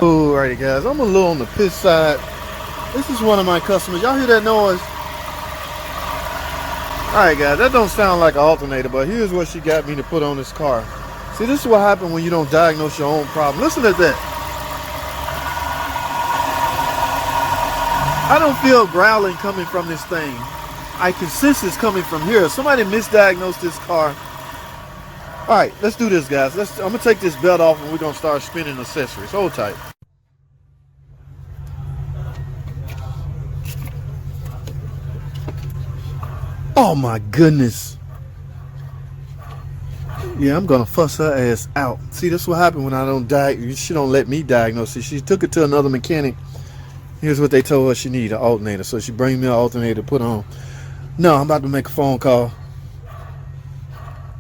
Alrighty guys, I'm a little on the piss side. This is one of my customers. Y'all hear that noise? Alright guys, that don't sound like an alternator, but here's what she got me to put on this car. See, this is what happens when you don't diagnose your own problem. Listen to that. I don't feel growling coming from this thing. I can sense it's coming from here. Somebody misdiagnosed this car. Alright, let's do this guys. I'm gonna take this belt off and we're gonna start spinning accessories. Hold tight. Oh my goodness. Yeah, I'm gonna fuss her ass out. See, that's what happened when I don't she don't let me diagnose it. She took it to another mechanic. Here's what they told her she needed, an alternator. So she bring me an alternator to put on. No, I'm about to make a phone call.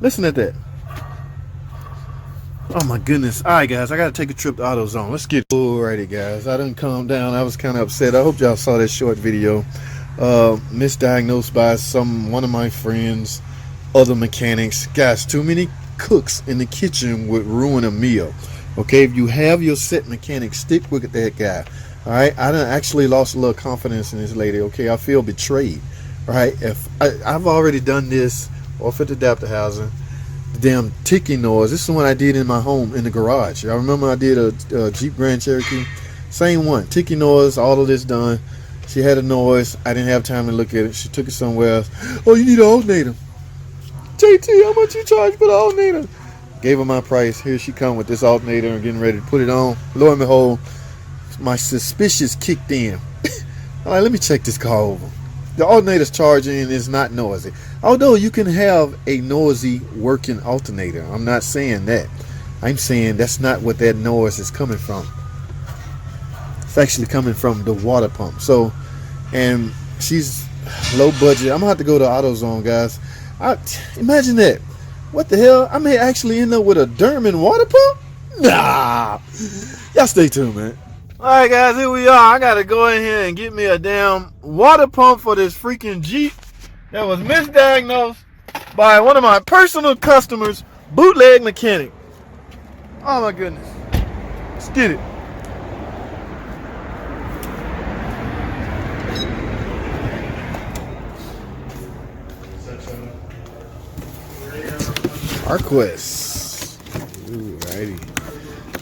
Listen at that. Oh my goodness. Alright guys, I gotta take a trip to AutoZone. Let's get alrighty guys. I didn't calm down. I was kind of upset. I hope y'all saw that short video. Misdiagnosed by one of my friends, other mechanics. Guys, too many cooks in the kitchen would ruin a meal. Okay, if you have your set mechanic, stick with that guy. Alright, I done actually lost a little confidence in this lady. Okay, I feel betrayed. Alright, if I've already done this off at the adapter housing. The damn ticking noise. This is the one I did in my home in the garage. Y'all remember I did a Jeep Grand Cherokee? Same one. Ticking noise, all of this done. She had a noise. I didn't have time to look at it. She took it somewhere else. Oh, you need an alternator. JT, how much you charge for the alternator? Gave her my price. Here she come with this alternator and getting ready to put it on. Lo and behold, my suspicious kicked in. All right, let me check this car over. The alternator's charging and it's not noisy. Although you can have a noisy working alternator. I'm not saying that. I'm saying that's not what that noise is coming from. It's actually coming from the water pump. So, and she's low budget. I'm gonna have to go to AutoZone, guys. Imagine that. What the hell? I may actually end up with a Derman water pump? Nah. Y'all stay tuned, man. Alright guys, here we are. I gotta go in here and get me a damn water pump for this freaking Jeep that was misdiagnosed by one of my personal customers, bootleg mechanic. Oh my goodness. Let's get it. Arquest. Alrighty.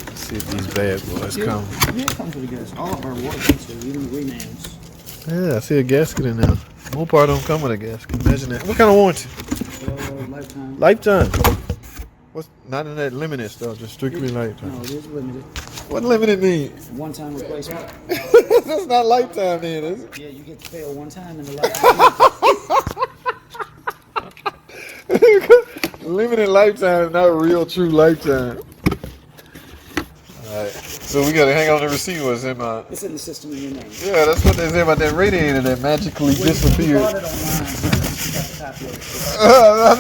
Let's see if these bad boys come. Yeah, it comes with a gas. All of our water pumps are even renams. Yeah, I see a gasket in there. Mopar don't come with a gasket. Imagine that. What kind of warranty? Lifetime. Lifetime. What's not in that limited stuff? Just strictly lifetime. No, it is limited. What limited mean? One-time replacement. That's not lifetime then, is it? Yeah, you get to pay a one-time in the lifetime. Limited lifetime is not a real true lifetime. Alright, so we gotta hang on the receipt. What's in my... It's in the system in your name. Yeah, that's what they say about that radiator that magically disappeared. You bought it online, so you got the copy of it.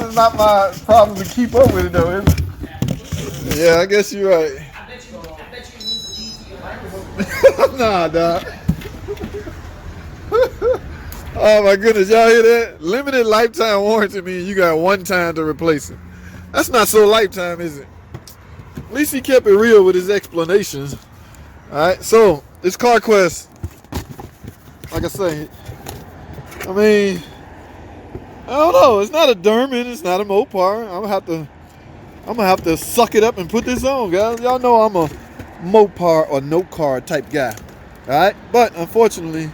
That's not my problem to keep up with it though, is it? Yeah, I guess you're right. I bet you lose the key to your microphone. Nah, dog. Oh my goodness, y'all hear that? Limited lifetime warranty means you got one time to replace it. That's not so lifetime, is it? At least he kept it real with his explanations. Alright, so this CarQuest, like I say, I mean, I don't know. It's not a Derman, it's not a Mopar. I'm gonna have to suck it up and put this on, guys. Y'all know I'm a Mopar or no car type guy. Alright? But unfortunately,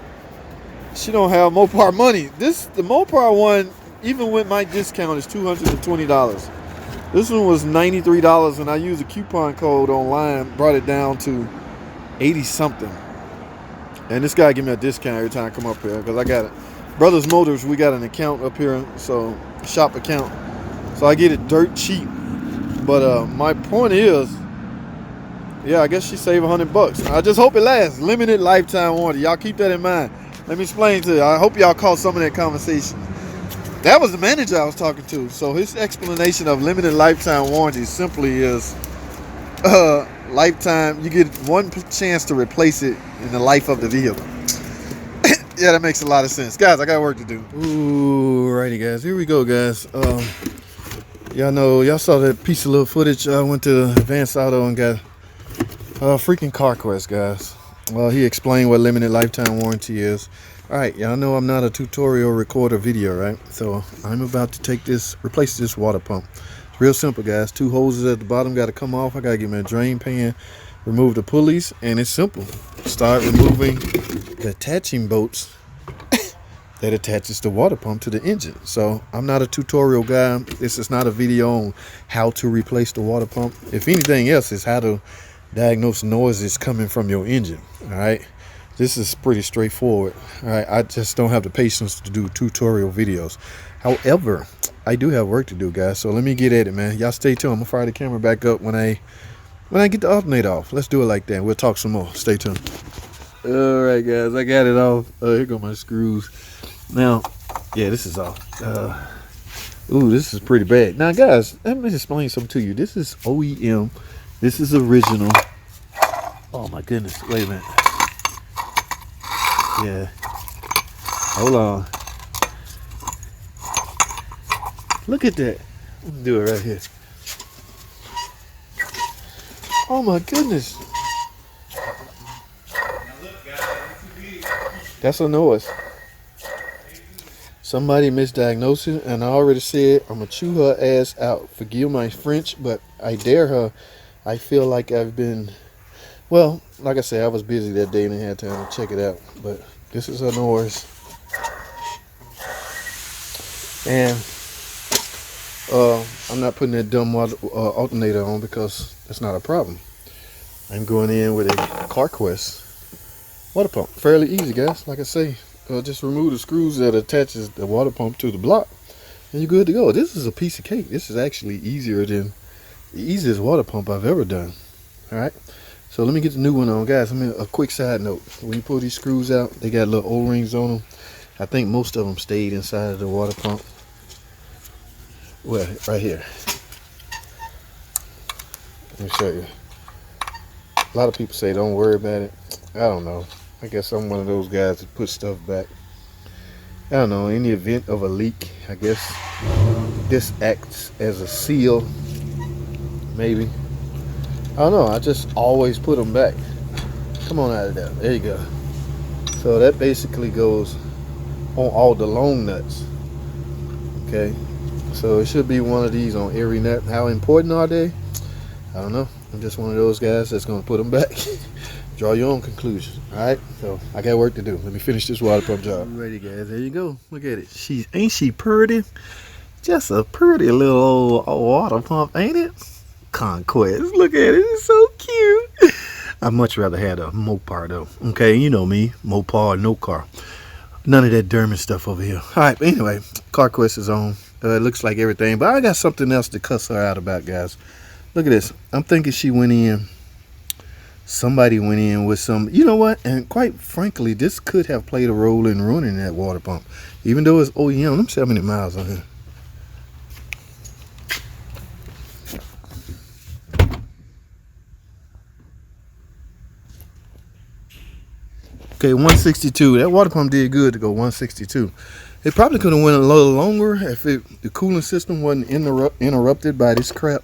she don't have Mopar money. The Mopar one, even with my discount, is $220. This one was $93 and I used a coupon code online, brought it down to 80 something. And this guy give me a discount every time I come up here because I got it. Brothers Motors, we got an account up here, so shop account. So I get it dirt cheap. But my point is, yeah, I guess she saved $100. I just hope it lasts. Limited lifetime warranty. Y'all keep that in mind. Let me explain to you. I hope y'all caught some of that conversation. That was the manager I was talking to. So his explanation of limited lifetime warranty simply is lifetime. You get one chance to replace it in the life of the vehicle. Yeah, that makes a lot of sense. Guys, I got work to do. Ooh, righty guys. Here we go, guys. Y'all know, y'all saw that piece of little footage. I went to Advanced Auto and got Freaking CarQuest, guys. Well, he explained what limited lifetime warranty is. Alright, y'all know I'm not a tutorial recorder video, right? So I'm about to replace this water pump. It's real simple, guys. 2 hoses at the bottom got to come off. I got to get my drain pan, remove the pulleys, and it's simple. Start removing the attaching bolts that attaches the water pump to the engine. So I'm not a tutorial guy. This is not a video on how to replace the water pump. If anything else, is how to diagnose noises coming from your engine. All right, this is pretty straightforward. All right, I just don't have the patience to do tutorial videos. However, I do have work to do, guys, so let me get at it, man. Y'all stay tuned. I'm gonna fire the camera back up when I get the alternator off. Let's do it like that. We'll talk some more. Stay tuned. All right, guys, I got it off. Here go my screws. Now, yeah, this is off. Ooh, this is pretty bad. Now, guys, let me explain something to you. This is OEM. This is original. Oh my goodness. Wait a minute. Yeah. Hold on. Look at that. Let me do it right here. Oh my goodness. That's a noise. Somebody misdiagnosed it, and I already said I'm gonna chew her ass out. Forgive my French, but I dare her. I feel like I've been, well, like I said, I was busy that day and I had time to check it out. But this is her noise. And I'm not putting that dumb alternator on because that's not a problem. I'm going in with a CarQuest water pump. Fairly easy, guys. Like I say, just remove the screws that attaches the water pump to the block, and you're good to go. This is a piece of cake. This is actually easier than the easiest water pump I've ever done. All right, so let me get the new one on, guys. A quick side note: when you pull these screws out, they got little O-rings on them. I think most of them stayed inside of the water pump. Well, right here. Let me show you. A lot of people say don't worry about it. I don't know. I guess I'm one of those guys that put stuff back. I don't know. In the event of a leak, I guess this acts as a seal. Maybe. I don't know. I just always put them back. Come on out of there. There you go. So that basically goes on all the long nuts. Okay. So it should be one of these on every nut. How important are they? I don't know. I'm just one of those guys that's going to put them back. Draw your own conclusions. Alright, so I got work to do. Let me finish this water pump job. Ready, guys. There you go. Look at it. Ain't she pretty? Just a pretty little old water pump, ain't it? Conquest. Look at it. It's so cute. I'd much rather have a Mopar though. Okay, you know me. Mopar or no car. None of that Derman stuff over here. Alright, but anyway, CarQuest is on. It looks like everything, but I got something else to cuss her out about, guys. Look at this. I'm thinking she went in. Somebody went in with some, you know what? And quite frankly, this could have played a role in ruining that water pump. Even though it's OEM, them 70 miles on here. Okay, 162. That water pump did good to go 162. It probably could have went a little longer if the cooling system wasn't interrupted by this crap.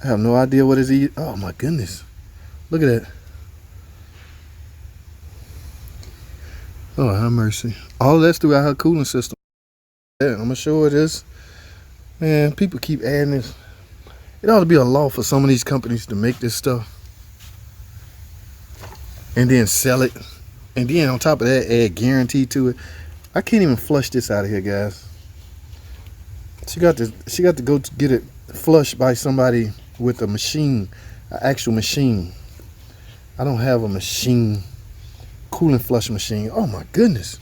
I have no idea what is eating. Oh my goodness. Look at that. Oh, have mercy. All that's throughout her cooling system. Yeah, I'm gonna show her this. Man, people keep adding this. It ought to be a law for some of these companies to make this stuff and then sell it. And then on top of that, add guarantee to it. I can't even flush this out of here, guys. She got to go to get it flushed by somebody with a machine, an actual machine. I don't have a machine, coolant flush machine. Oh my goodness.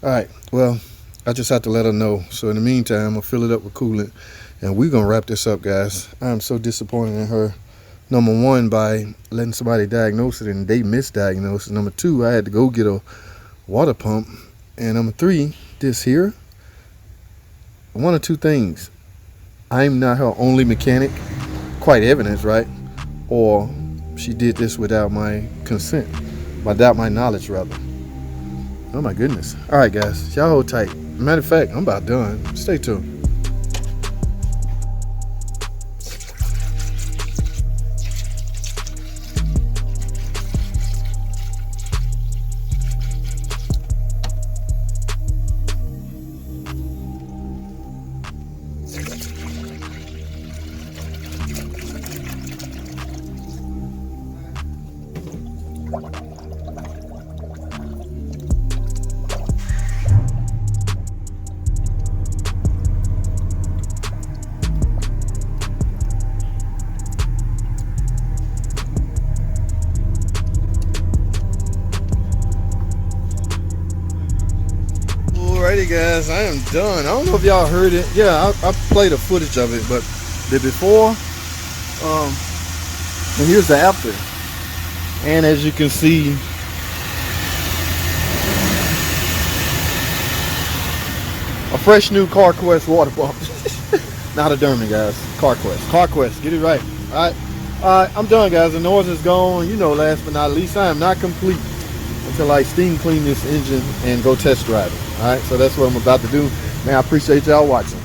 All right, well, I just have to let her know. So in the meantime, I'm gonna fill it up with coolant and we're gonna wrap this up, guys. I'm so disappointed in her. Number one, by letting somebody diagnose it and they misdiagnosed it. Number two, I had to go get a water pump. And number three, this here, one of two things. I'm not her only mechanic, quite evident, right? Or she did this without my consent, without my knowledge, rather. Oh my goodness. All right, guys, y'all hold tight. Matter of fact, I'm about done. Stay tuned. Alrighty guys, I am done. I don't know if y'all heard it. Yeah, I played a footage of it, but the before, and here's the after. And as you can see, a fresh new CarQuest water pump. Not a Dermy, guys. CarQuest, get it right. Alright, I'm done, guys. The noise is gone. You know, last but not least, I am not complete until I steam clean this engine and go test drive it. Alright, so that's what I'm about to do. Man, I appreciate y'all watching.